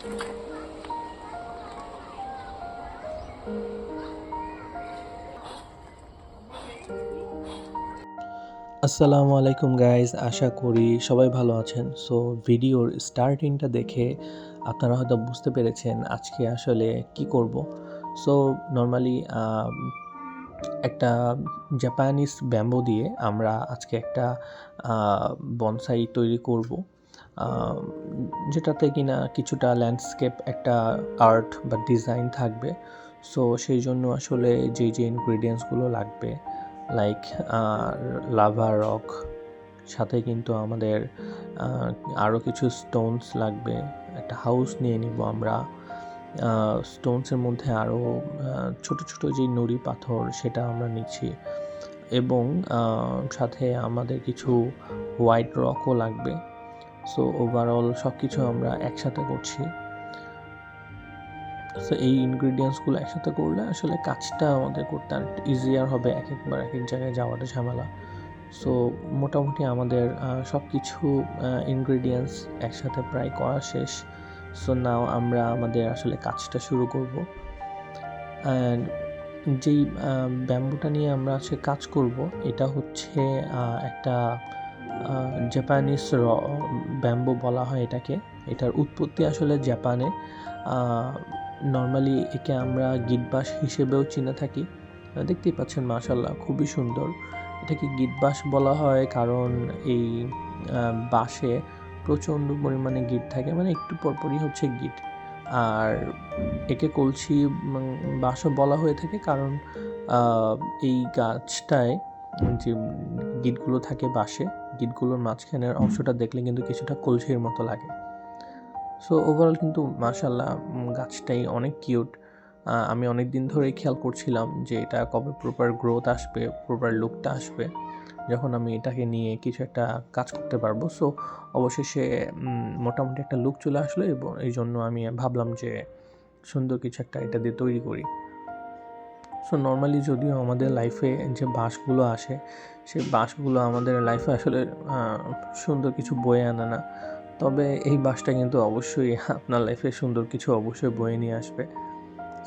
আসসালামু আলাইকুম গাইজ, আশা করি সবাই ভালো আছেন। সো ভিডিওর স্টার্টিংটা দেখে আপনারা হয়তো বুঝতে পেরেছেন আজকে আসলে কি করব। সো নর্মালি একটা জাপানিজ ব্যাম্বো দিয়ে আমরা আজকে একটা বনসাই তৈরি করব, যেটাতে কিনা কিছুটা ল্যান্ডস্কেপ একটা আর্ট বা ডিজাইন থাকবে। সো সেই জন্য আসলে যে ইনগ্রিডিয়েন্টসগুলো লাগবে, লাইক লাভা রক, সাথে কিন্তু আমাদের আরও কিছু স্টোনস লাগবে। একটা হাউস নিয়ে নিব আমরা। স্টোনসের মধ্যে আরও ছোট ছোট যে নুড়ি পাথর সেটা আমরা নিচ্ছি, এবং সাথে আমাদের কিছু হোয়াইট রকও লাগবে। সো ওভারঅল সব কিছু আমরা একসাথে করছি। সো এই ইনগ্রিডিয়েন্টসগুলো একসাথে করলে আসলে কাজটা আমাদের করতে আর ইজিয়ার হবে, একবার এক এক জায়গায় যাওয়াটা ঝামেলা। সো মোটামুটি আমাদের সব কিছু ইনগ্রিডিয়েন্টস একসাথে প্রায় করা শেষ। সো নাও আমরা আমাদের আসলে কাজটা শুরু করব। অ্যান্ড যেই ব্যাম্বুটা নিয়ে আমরা আজকে কাজ করব, এটা হচ্ছে একটা জাপানিজ ব্যাম্বু বলা হয় এটাকে। এটার উৎপত্তি আসলে জাপানে। নর্মালি একে আমরা গিটবাস হিসেবেও চিনে থাকি। দেখতেই পাচ্ছেন মাশাল্লাহ খুবই সুন্দর। এটাকে গিটবাস বলা হয় কারণ এই বাঁশে প্রচণ্ড পরিমাণে গিট থাকে, মানে একটু পরপরই হচ্ছে গিট। আর একে কলসি বাঁশও বলা হয়ে থাকে কারণ এই গাছটায় যে গিটগুলো থাকে বাঁশে, গিটগুলোর মাঝখানের অংশটা দেখলে কিন্তু কিছুটা কলসির মতো লাগে। সো ওভারঅল কিন্তু মাশাল্লাহ গাছটাই অনেক কিউট। আমি অনেক দিন ধরেই খেয়াল করছিলাম যে এটা কবে প্রপার গ্রোথ আসবে, প্রপার লুকটা আসবে, যখন আমি এটাকে নিয়ে কিছু একটা কাজ করতে পারবো। সো অবশেষে মোটামুটি একটা লুক চলে আসলো, এবং এই জন্য আমি ভাবলাম যে সুন্দর কিছু একটা এটা দিয়ে তৈরি করি। সো নর্মালি যদিও আমাদের লাইফে যে বাঁশগুলো আসে, সেই বাঁশগুলো আমাদের লাইফে আসলে সুন্দর কিছু বয়ে আনে না, তবে এই বাঁশটা কিন্তু অবশ্যই আপনার লাইফে সুন্দর কিছু অবশ্যই বয়ে নিয়ে আসবে।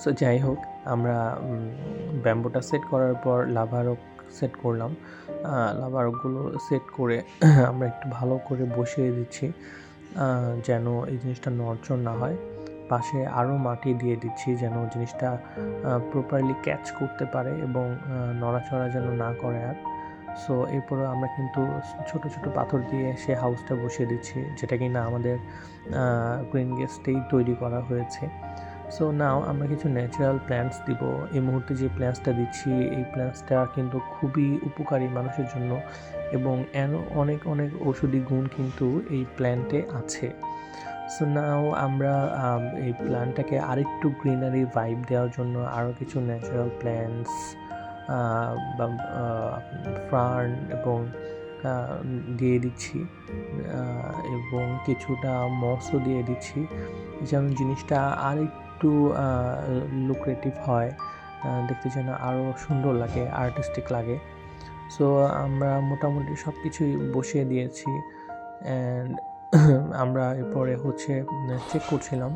সো যাই হোক, আমরা ব্যাম্বোটা সেট করার পর লাভারক সেট করলাম। লাভারকগুলো সেট করে আমরা একটু ভালো করে বসিয়ে দিচ্ছি, যেন এই জিনিসটা নড়চড় না হয়। পাশে আরও মাটি দিয়ে দিচ্ছি যেন জিনিসটা প্রপারলি ক্যাচ করতে পারে এবং নড়াচড়া যেন না করে আর। সো এরপরে আমরা কিন্তু ছোট ছোট পাথর দিয়ে সে হাউসটা বসিয়ে দিচ্ছি, যেটা কিনা আমাদের গ্রিন গেস্টেই তৈরি করা হয়েছে। সো নাও আমরা কিছু ন্যাচারাল প্ল্যান্টস দিব। এই মুহূর্তে যে প্ল্যান্টসটা দিচ্ছি, এই প্ল্যান্টসটা কিন্তু খুবই উপকারী মানুষের জন্য, এবং অনেক অনেক ঔষধি গুণ কিন্তু এই প্ল্যান্টে আছে। সো নাও আমরা এই প্ল্যান্টটাকে আরেকটু গ্রিনারি ভাইব দেওয়ার জন্য আরও কিছু ন্যাচারাল প্ল্যান্টস বা ফার্ন এবং দিয়ে দিচ্ছি, এবং কিছুটা মসও দিয়ে দিচ্ছি, যেন জিনিসটা আরেকটু লুক্রেটিভ হয়, দেখতে যেন আরও সুন্দর লাগে, আর্টিস্টিক লাগে। সো আমরা মোটামুটি সব কিছুই বসিয়ে দিয়েছি, অ্যান্ড আমরা এরপরে হচ্ছে চেক করছিলাম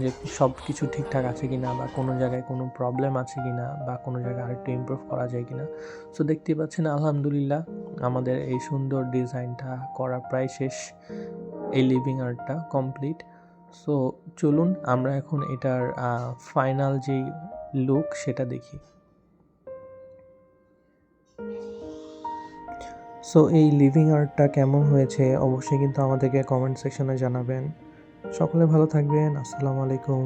যে সব কিছু ঠিকঠাক আছে কি না, বা কোনো জায়গায় কোনো প্রবলেম আছে কি না, বা কোনো জায়গায় আরেকটু ইমপ্রুভ করা যায় কি না। সো দেখতেই পাচ্ছেন আলহামদুলিল্লাহ আমাদের এই সুন্দর ডিজাইনটা করা প্রায় শেষ, এই লিভিং আর্টটা কমপ্লিট। সো চলুন আমরা এখন এটার ফাইনাল যেই লুক সেটা দেখি। সো এই লিভিং আর্টটা কেমন হয়েছে অবশ্যই কিন্তু আমাদেরকে কমেন্ট সেকশনে জানাবেন। সকলে ভালো থাকবেন। আসসালামু আলাইকুম।